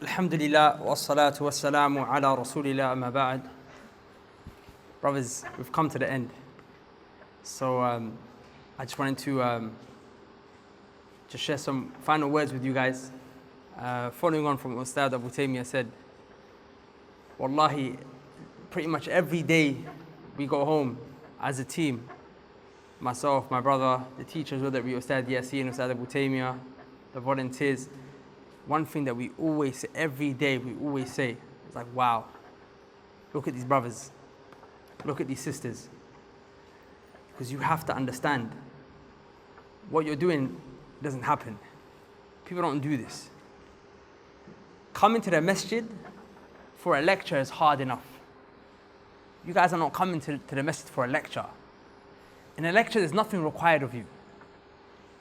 Alhamdulillah wa salatu wa salamu ala rasulillah amma ba'd. Brothers, we've come to the end. So I just wanted to just share some final words with you guys. Following on from what Ustad Abu Taymiyyah said, Wallahi, pretty much every day we go home as a team, myself, my brother, the teachers, whether it be Ustad Yasin, Ustad Abu Taymiyyah, the volunteers, one thing that we always say, every day we always say, it's like, wow, look at these brothers, look at these sisters. Because you have to understand, what you're doing doesn't happen. People don't do this. Coming to the masjid for a lecture is hard enough. You guys are not coming to the masjid for a lecture. In a lecture, there's nothing required of you.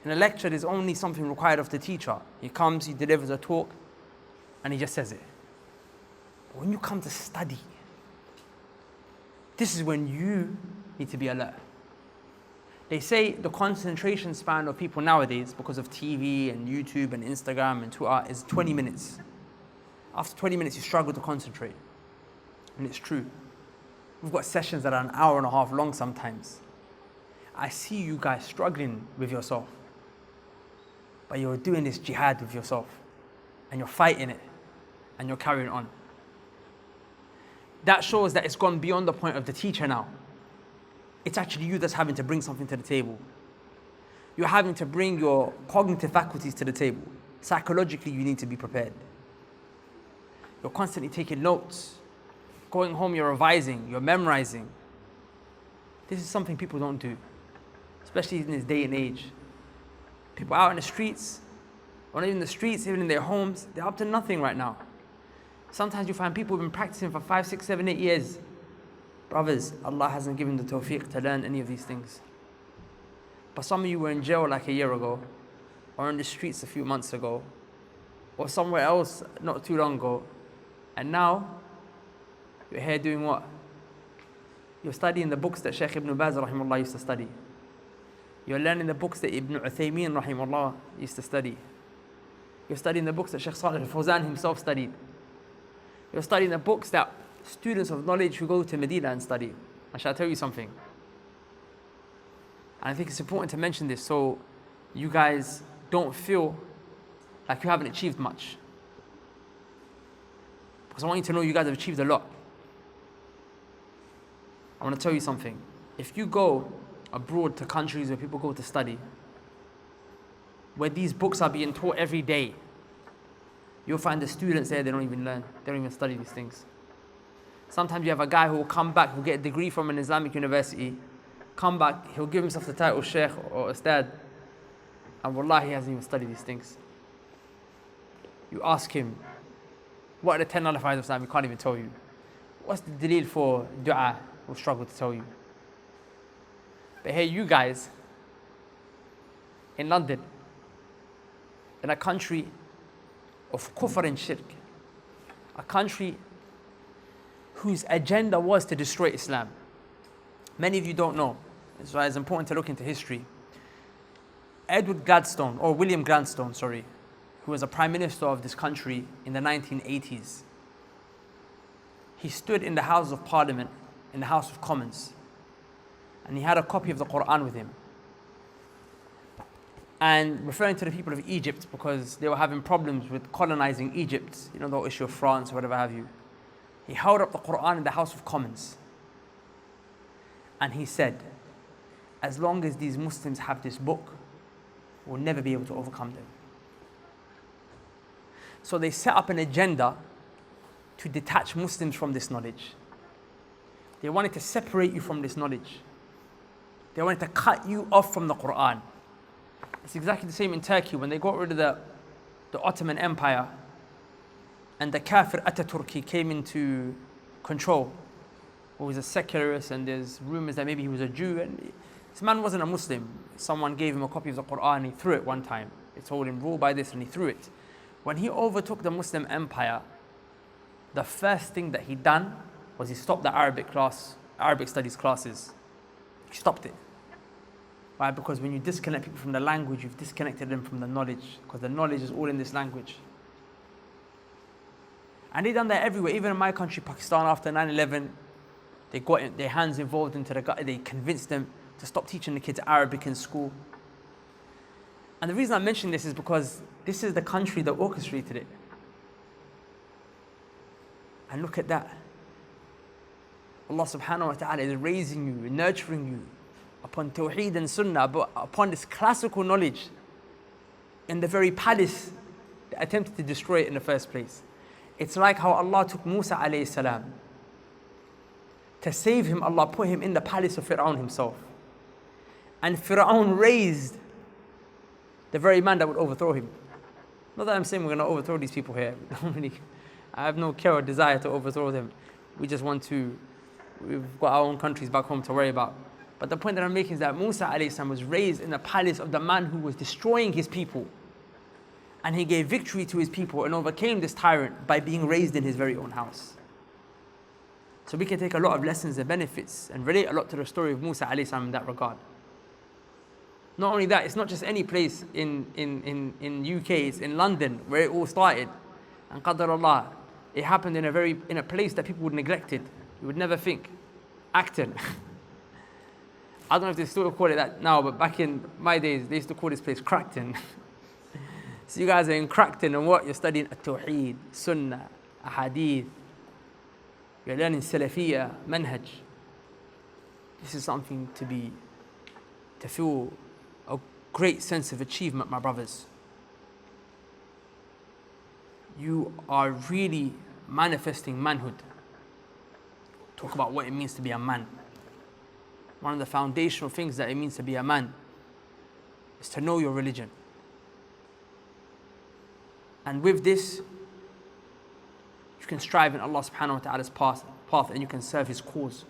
In a lecture, there's only something required of the teacher. He comes, he delivers a talk, and he just says it. But when you come to study, this is when you need to be alert. They say the concentration span of people nowadays, because of TV and YouTube and Instagram and Twitter, is 20 minutes. After 20 minutes, you struggle to concentrate. And it's true. We've got sessions that are an hour and a half long sometimes. I see you guys struggling with yourself. But you're doing this jihad with yourself. And you're fighting it. And you're carrying on. That shows that it's gone beyond the point of the teacher now. It's actually you that's having to bring something to the table. You're having to bring your cognitive faculties to the table. Psychologically, you need to be prepared. You're constantly taking notes. Going home, you're revising, you're memorizing. This is something people don't do, especially in this day and age. People out in the streets, or not even in the streets, even in their homes, they're up to nothing right now. Sometimes you find people who've been practicing for 5, 6, 7, 8 years. Brothers, Allah hasn't given the tawfiq to learn any of these things. But some of you were in jail like a year ago, or in the streets a few months ago, or somewhere else not too long ago, and now you're here doing what? You're studying the books that Shaykh Ibn Baz rahimahullah used to study. You're learning the books that Ibn Uthaymin rahimahullah used to study. You're studying the books that Shaykh Salih al-Fawzan himself studied. You're studying the books that students of knowledge who go to Medina and study. I shall tell you something. And I think it's important to mention this so you guys don't feel like you haven't achieved much. Because I want you to know you guys have achieved a lot. I want to tell you something. If you go abroad to countries where people go to study, where these books are being taught every day, you'll find the students there, they don't even learn. They don't even study these things. Sometimes you have a guy who will come back, who will get a degree from an Islamic university, come back, he'll give himself the title Sheikh or Ustad, and wallahi, he hasn't even studied these things. You ask him, what are the 10 nullifiers of Islam? He can't even tell you. What's the dalil for dua? He'll struggle to tell you. But here you guys, in London, in a country of kufr and shirk, a country whose agenda was to destroy Islam. Many of you don't know, that's why it's important to look into history. William Gladstone, who was a prime minister of this country in the 1980s, he stood in the House of Parliament, in the House of Commons, and he had a copy of the Quran with him. And referring to the people of Egypt, because they were having problems with colonizing Egypt, you know, the issue of France or whatever have you. He held up the Quran in the House of Commons. And he said, as long as these Muslims have this book, we'll never be able to overcome them. So they set up an agenda to detach Muslims from this knowledge. They wanted to separate you from this knowledge. They wanted to cut you off from the Quran. It's exactly the same in Turkey when they got rid of the Ottoman Empire and the Kafir Ataturk came into control, who was a secularist, and there's rumors that maybe he was a Jew. And this man wasn't a Muslim. Someone gave him a copy of the Quran, he threw it one time. They told him, rule by this, and he threw it. When he overtook the Muslim empire, the first thing that he done was he stopped the Arabic studies classes. He stopped it. Why? Because when you disconnect people from the language, you've disconnected them from the knowledge, because the knowledge is all in this language. And they done that everywhere, even in my country, Pakistan, after 9/11, they got their hands involved into they convinced them to stop teaching the kids Arabic in school. And the reason I mention this is because this is the country that orchestrated it. And look at that. Allah subhanahu wa ta'ala is raising you, nurturing you upon Tawheed and Sunnah, but upon this classical knowledge in the very palace that attempted to destroy it in the first place. It's like how Allah took Musa alayhi salam. To save him, Allah put him in the palace of Fir'aun himself. And Fir'aun raised the very man that would overthrow him. Not that I'm saying we're going to overthrow these people here. I have no care or desire to overthrow them. We've got our own countries back home to worry about. But the point that I'm making is that Musa alayhi salam was raised in the palace of the man who was destroying his people. And he gave victory to his people and overcame this tyrant by being raised in his very own house. So we can take a lot of lessons and benefits and relate a lot to the story of Musa alayhi salam in that regard. Not only that, it's not just any place in UK, it's in London where it all started. And qadar Allah, it happened in a place that people would neglect it. You would never think. Acton. I don't know if they still call it that now, but back in my days, they used to call this place Crackton. So you guys are in Crackton, and what? You're studying Tawheed, Sunnah, Ahadith. You're learning Salafiyya, Manhaj. This is something to feel a great sense of achievement, my brothers. You are really manifesting manhood. Talk about what it means to be a man. One of the foundational things that it means to be a man is to know your religion. And with this, you can strive in Allah subhanahu wa ta'ala's path and you can serve His cause.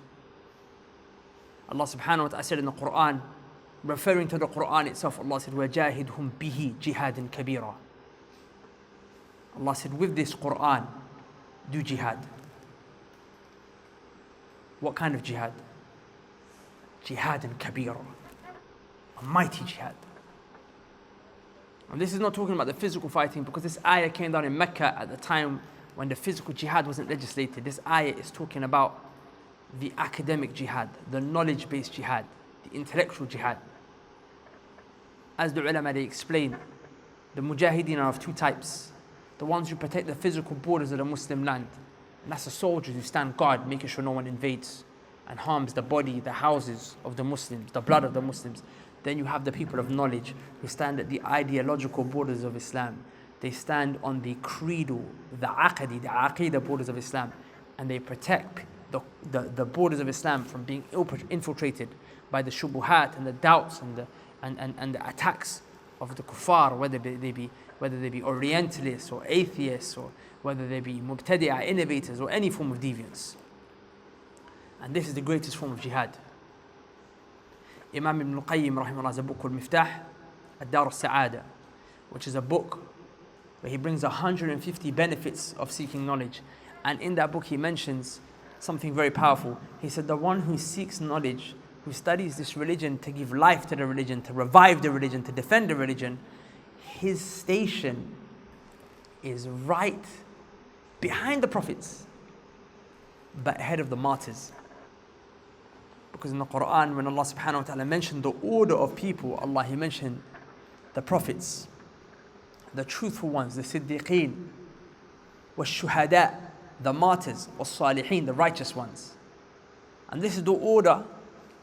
Allah subhanahu wa ta'ala said in the Quran, referring to the Quran itself, Allah said, وَجَاهِدْهُمْ بِهِ جِهَادٍ كَبِيرًا. Allah said, with this Quran, do jihad. What kind of jihad? Jihad kabira. A mighty jihad. And this is not talking about the physical fighting, because this ayah came down in Mecca at the time when the physical jihad wasn't legislated. This ayah is talking about the academic jihad, the knowledge-based jihad, the intellectual jihad. As the ulama, they explain, the mujahideen are of two types. The ones who protect the physical borders of the Muslim land. And that's the soldiers who stand guard, making sure no one invades and harms the body, the houses of the Muslims, the blood of the Muslims. Then you have the people of knowledge who stand at the ideological borders of Islam. They stand on the creedal, the aqidah borders of Islam, and they protect the borders of Islam from being infiltrated by the shubuhat and the doubts and the attacks of the kuffar, whether they be Orientalists or atheists, or whether they be mubtadi'ah, innovators, or any form of deviance. And this is the greatest form of jihad. Imam Ibn al-Qayyim rahimahullah has a book called Miftah ad-Dar al-Sa'ada, which is a book where he brings 150 benefits of seeking knowledge. And in that book he mentions something very powerful. He said, the one who seeks knowledge, who studies this religion to give life to the religion, to revive the religion, to defend the religion, his station is right behind the prophets, but ahead of the martyrs. Because in the Quran, when Allah subhanahu wa ta'ala mentioned the order of people, He mentioned the prophets, the truthful ones, the siddiqeen, والشهداء, the martyrs, والصالحين, the righteous ones. And this is the order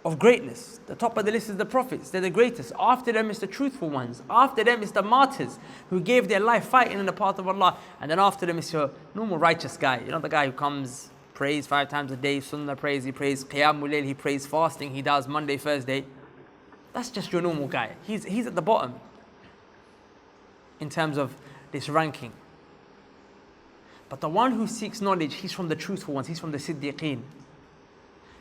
of greatness. The top of the list is the prophets, they're the greatest. After them is the truthful ones. After them is the martyrs who gave their life fighting in the path of Allah. And then after them is your normal righteous guy. You know, the guy who comes, prays 5 times a day, sunnah prays, he prays qiyamul layl, he prays fasting, he does Monday, Thursday. That's just your normal guy. He's at the bottom in terms of this ranking. But the one who seeks knowledge, he's from the truthful ones, he's from the siddiqeen.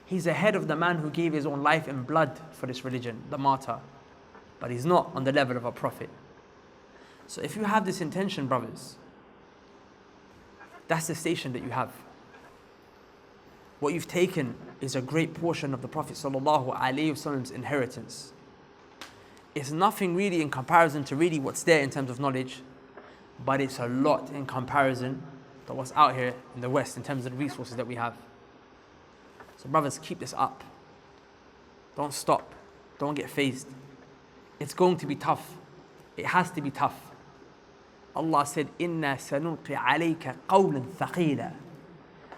He's ahead of the man who gave his own life and blood for this religion, the martyr. But he's not on the level of a prophet. So if you have this intention, brothers, that's the station that you have. What you've taken is a great portion of the Prophet ﷺ's inheritance. It's nothing really in comparison to really what's there in terms of knowledge, but it's a lot in comparison than what's out here in the West in terms of the resources that we have. So brothers, keep this up. Don't stop. Don't get phased. It's going to be tough. It has to be tough. Allah said, "Inna sanulqi alayka qawlan thaqila."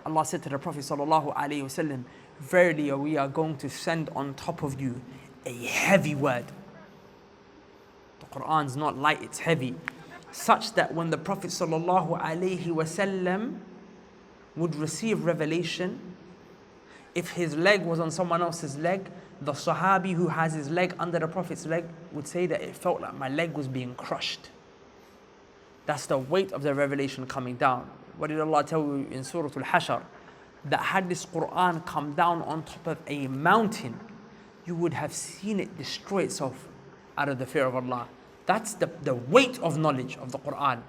Allah said to the Prophet sallallahu alaihi wasallam, "Verily, we are going to send on top of you a heavy word." The Quran's not light; it's heavy, such that when the Prophet sallallahu alaihi wasallam would receive revelation, if his leg was on someone else's leg, the Sahabi who has his leg under the Prophet's leg would say that it felt like my leg was being crushed. That's the weight of the revelation coming down. What did Allah tell you in Surah Al-Hashr? That had this Quran come down on top of a mountain, you would have seen it destroy itself out of the fear of Allah. That's the weight of knowledge of the Quran.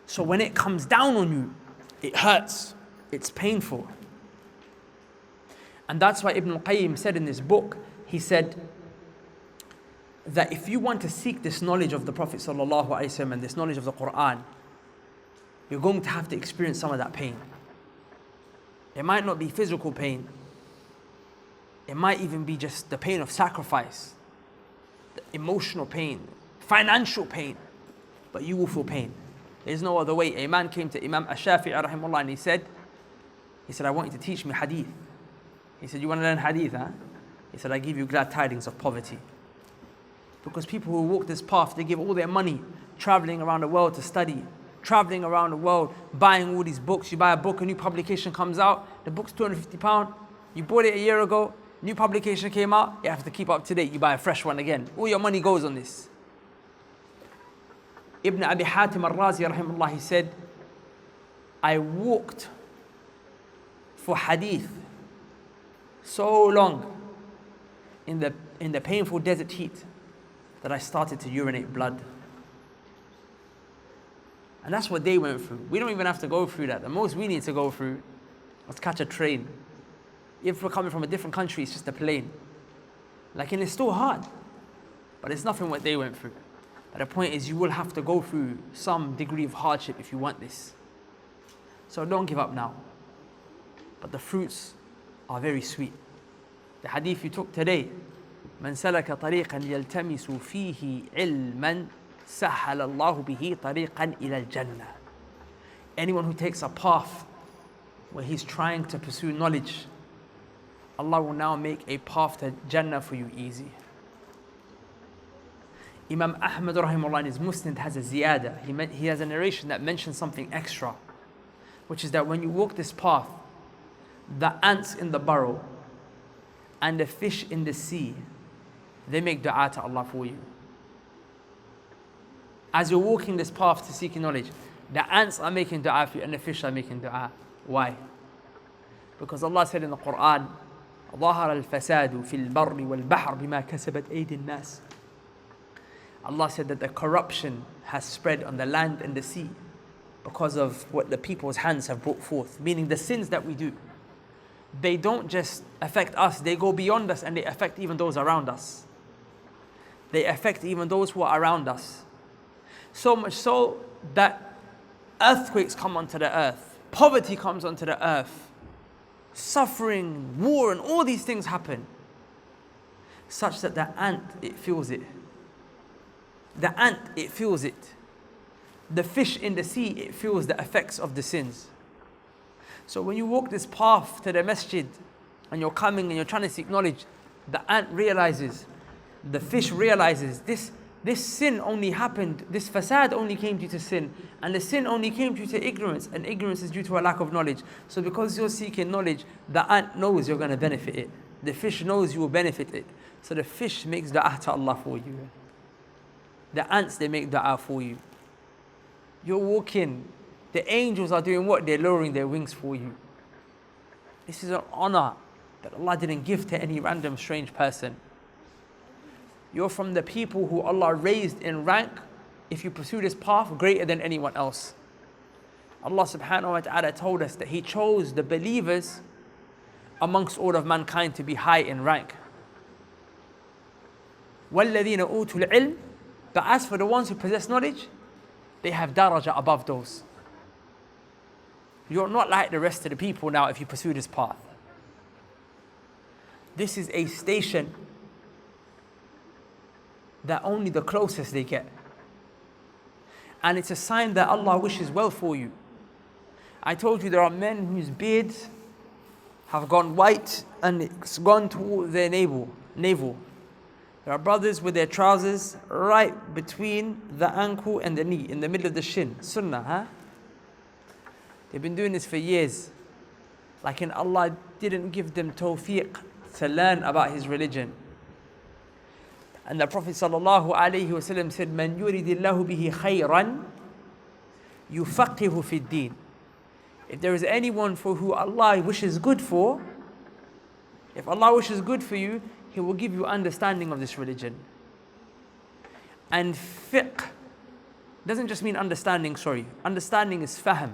So when it comes down on you, it hurts, it's painful. And that's why Ibn al-Qayyim said in this book, he said that if you want to seek this knowledge of the Prophet ﷺ and this knowledge of the Quran, you're going to have to experience some of that pain. It might not be physical pain. It might even be just the pain of sacrifice, the emotional pain, financial pain, but you will feel pain. There's no other way. A man came to Imam Ash-Shafi'i rahimahullah and he said, I want you to teach me hadith. He said, you want to learn hadith, huh? He said, I give you glad tidings of poverty. Because people who walk this path, they give all their money traveling around the world to study, traveling around the world, buying all these books. You buy a book, a new publication comes out, the book's £250. You bought it a year ago, new publication came out, you have to keep up to date. You buy a fresh one again. All your money goes on this. Ibn Abi Hatim al-Razi, rahimahullah, he said, I walked for hadith so long in the painful desert heat that I started to urinate blood. And that's what they went through. We don't even have to go through that. The most we need to go through is catch a train. If we're coming from a different country, it's just a plane. And it's still hard, but it's nothing what they went through. But the point is, you will have to go through some degree of hardship if you want this. So don't give up now. But the fruits are very sweet. The hadith you took today, من سلك طريقا يلتمس فيه علما سهل الله به طريقا إلى الجنة. Anyone who takes a path where he's trying to pursue knowledge, Allah will now make a path to Jannah for you easy. Imam Ahmad rahimahullah in his Musnad has a ziyada. He has a narration that mentions something extra, which is that when you walk this path, the ants in the burrow and the fish in the sea, they make dua to Allah for you. As you're walking this path to seeking knowledge, the ants are making dua for you and the fish are making dua. Why? Because Allah said in the Quran, ظهر الفساد في البر والبحر بما كسبت أيدي الناس. Allah said that the corruption has spread on the land and the sea because of what the people's hands have brought forth, meaning the sins that we do. They don't just affect us, they go beyond us and they affect even those around us. They affect even those who are around us. So much so that earthquakes come onto the earth, poverty comes onto the earth, suffering, war, and all these things happen, such that the ant, it feels it. The ant, it feels it. The fish in the sea, it feels the effects of the sins. So when you walk this path to the masjid and you're coming and you're trying to seek knowledge, the ant realizes, the fish realizes, this sin only happened, this fasad only came due to sin, and the sin only came due to ignorance, and ignorance is due to a lack of knowledge. So because you're seeking knowledge, the ant knows you're going to benefit it. The fish knows you will benefit it. So the fish makes dua to Allah for you. The ants, they make dua for you. You're walking. The angels are doing what? They're lowering their wings for you. This is an honor that Allah didn't give to any random strange person. You're from the people who Allah raised in rank, if you pursue this path, greater than anyone else. Allah subhanahu wa ta'ala told us that He chose the believers amongst all of mankind to be high in rank. وَالَّذِينَ أُوتُوا الْعِلْمِ. But as for the ones who possess knowledge, They have daraja above those. You're not like the rest of the people now if you pursue this path. This is a station that only the closest they get. And it's a sign that Allah wishes well for you. I told you there are men whose beards have gone white and it's gone to their navel. There are brothers with their trousers right between the ankle and the knee, in the middle of the shin. Sunnah, huh? They've been doing this for years. Like Allah didn't give them tawfiq to learn about His religion. And the Prophet sallallahu alaihi wasallam said, "Man yuridillahu bihi khayran, yufaqihu fi din." If there is anyone for who Allah wishes good for, if Allah wishes good for you, He will give you understanding of this religion. And fiqh doesn't just mean understanding, Understanding is fahm.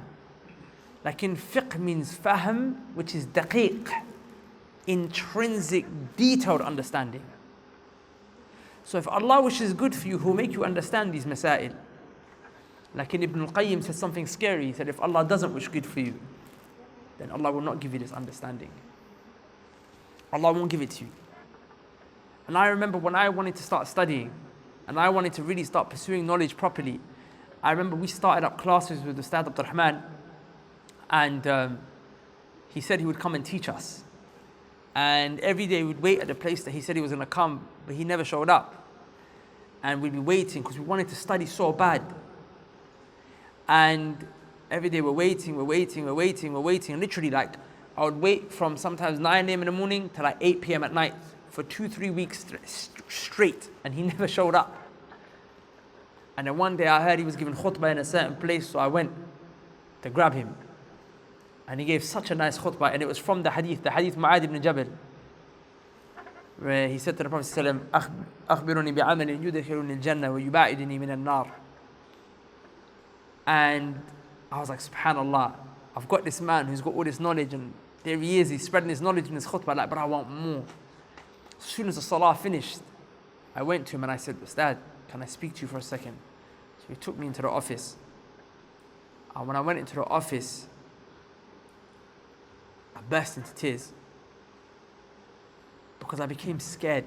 Like in fiqh means fahm, which is daqiq, intrinsic, detailed understanding. So if Allah wishes good for you, He'll make you understand these masail. Like in Ibn al-Qayyim said something scary. He said, if Allah doesn't wish good for you, then Allah will not give you this understanding. Allah won't give it to you. And I remember when I wanted to start studying, and I wanted to really start pursuing knowledge properly, I remember we started up classes with Ustad Abdul Rahman, and he said he would come and teach us. And every day we'd wait at the place that he said he was going to come, but he never showed up. And we'd be waiting because we wanted to study so bad. And every day we're waiting. And literally, like, I would wait from sometimes 9 a.m. in the morning to like 8 p.m. at night for 2-3 weeks straight. And he never showed up. And then one day I heard he was giving khutbah in a certain place, so I went to grab him. And he gave such a nice khutbah, and it was from the hadith Mu'adh ibn Jabal, where he said to the Prophet ﷺ, أخبرني بعمل يدخلني الجنة ويباعدني من النار. And I was like, subhanallah, I've got this man who's got all this knowledge, and there he is, he's spreading his knowledge in his khutbah, like, but I want more. As soon as the salah finished, I went to him and I said, Ustad, can I speak to you for a second? So he took me into the office. And when I went into the office, I burst into tears because I became scared.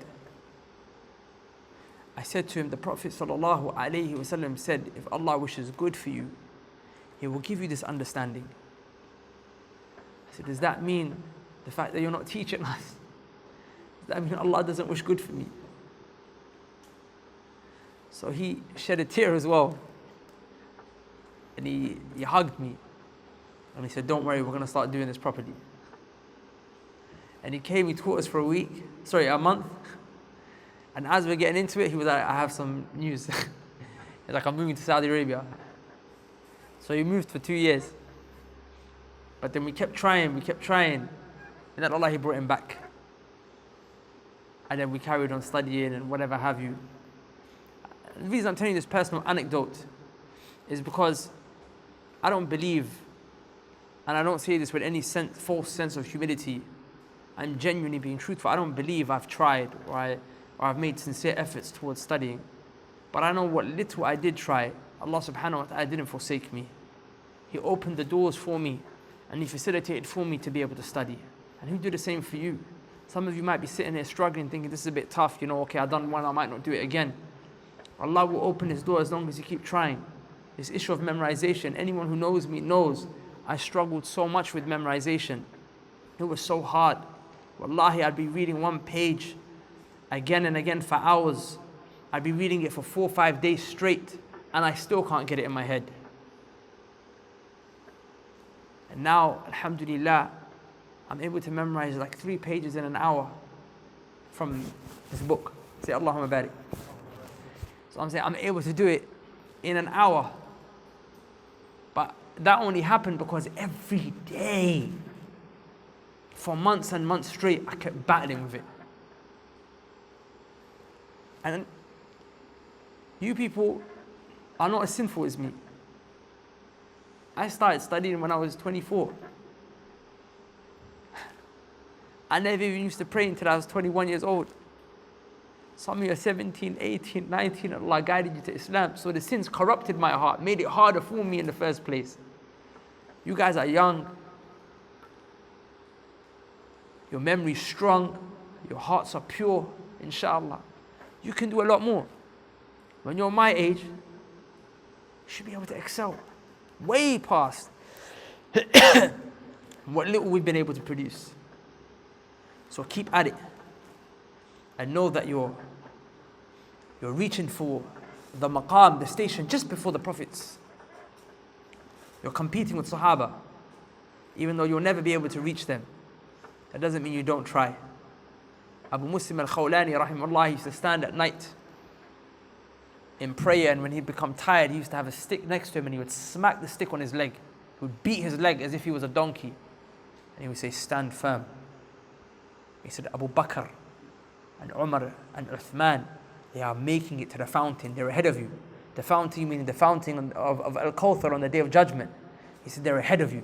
I said to him, the Prophet sallallahu alaihi wasallam said, if Allah wishes good for you, He will give you this understanding. I said, does that mean the fact that you're not teaching us? Does that mean Allah doesn't wish good for me? So he shed a tear as well. And he hugged me. And he said, don't worry, we're going to start doing this properly. And he came, he taught us for a month. And as we're getting into it, he was like, I have some news. He's like, I'm moving to Saudi Arabia. So he moved for 2 years. But then we kept trying. And then Allah, He brought him back. And then we carried on studying and whatever have you. The reason I'm telling you this personal anecdote is because I don't believe, and I don't say this with any false sense of humility, I'm genuinely being truthful. I don't believe I've tried or I've made sincere efforts towards studying. But I know what little I did try, Allah subhanahu wa ta'ala didn't forsake me. He opened the doors for me and He facilitated for me to be able to study. And He'll do the same for you. Some of you might be sitting there struggling, thinking this is a bit tough, okay, I've done one, I might not do it again. Allah will open His door as long as you keep trying. This issue of memorization, anyone who knows me knows I struggled so much with memorization. It was so hard. Wallahi, I'd be reading one page again and again for hours. I'd be reading it for 4 or 5 days straight, and I still can't get it in my head. And now, alhamdulillah, I'm able to memorize like 3 pages in an hour from this book. Say Allahumma barik. So I'm saying I'm able to do it in an hour. But that only happened because every day, for months and months straight, I kept battling with it. And you people are not as sinful as me. I started studying when I was 24. I never even used to pray until I was 21 years old. Some of you are 17, 18, 19, Allah guided you to Islam. So the sins corrupted my heart, made it harder for me in the first place. You guys are young. Your memory's strong. Your hearts are pure, inshallah. You can do a lot more. When you're my age, you should be able to excel way past what little we've been able to produce. So keep at it. And know that you're reaching for the maqam, the station just before the prophets. You're competing with Sahaba, even though you'll never be able to reach them. That doesn't mean you don't try. Abu Muslim al-Khawlani rahimahullah used to stand at night in prayer, and when he'd become tired, he used to have a stick next to him and he would smack the stick on his leg. He would beat his leg as if he was a donkey. And he would say, stand firm. He said, Abu Bakr and Umar and Uthman, they are making it to the fountain. They're ahead of you. The fountain, meaning the fountain of Al-Kawthar on the Day of Judgment. He said, they're ahead of you.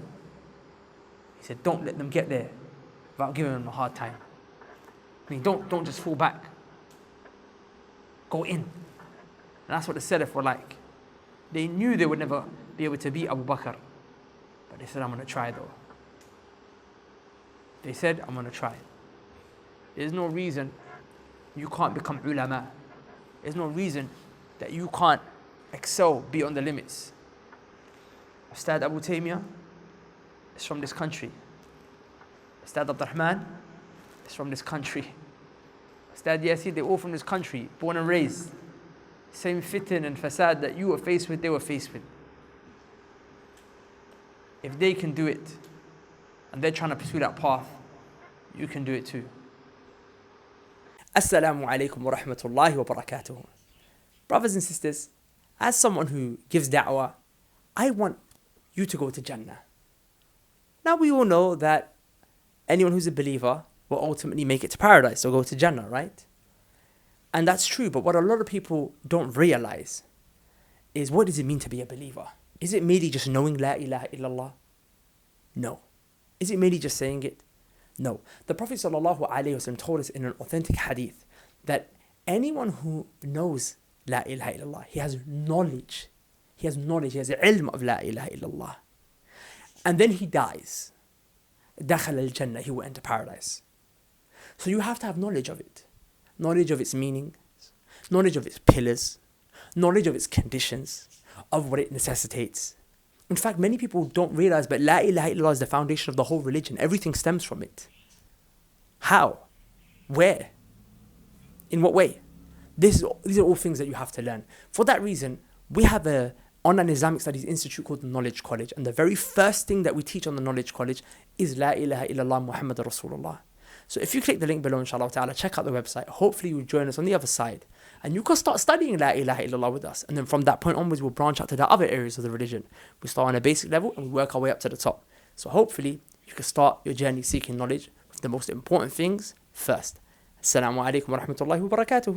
He said, don't let them get there without giving them a hard time. I mean, don't just fall back. Go in. And that's what the Salaf were like. They knew they would never be able to beat Abu Bakr. But they said, I'm going to try though. They said, I'm going to try. There's no reason you can't become ulama. There's no reason that you can't excel beyond the limits. Ustad Abu Taymiyyah is from this country. Ustad Abdurrahman is from this country. Ustad Yasir, they're all from this country, born and raised. Same fitan and fasad that you were faced with, they were faced with. If they can do it, and they're trying to pursue that path, you can do it too. Assalamu alaikum wa rahmatullahi wa barakatuh. Brothers and sisters, as someone who gives da'wah, I want you to go to Jannah. Now we all know that anyone who's a believer will ultimately make it to paradise or go to Jannah, right? And that's true, but what a lot of people don't realize is, what does it mean to be a believer? Is it merely just knowing La ilaha illallah? No. Is it merely just saying it? No. The Prophet ﷺ told us in an authentic hadith that anyone who knows La ilaha illallah, he has knowledge. He has ilm of La ilaha illallah. And then he dies. Dakhal al-Jannah, he will enter paradise. So you have to have knowledge of it. Knowledge of its meaning, knowledge of its pillars, knowledge of its conditions, of what it necessitates. In fact, many people don't realize, but La ilaha illallah is the foundation of the whole religion. Everything stems from it. How? Where? In what way? These are all things that you have to learn. For that reason, we have an online Islamic Studies Institute called the Knowledge College. And the very first thing that we teach on the Knowledge College is La ilaha illallah Muhammad Rasulullah. So if you click the link below, inshallah ta'ala, check out the website. Hopefully you'll join us on the other side. And you can start studying La ilaha illallah with us. And then from that point onwards, we'll branch out to the other areas of the religion. We start on a basic level and we work our way up to the top. So hopefully you can start your journey seeking knowledge with the most important things first. Assalamu alaikum wa rahmatullahi wa barakatuh.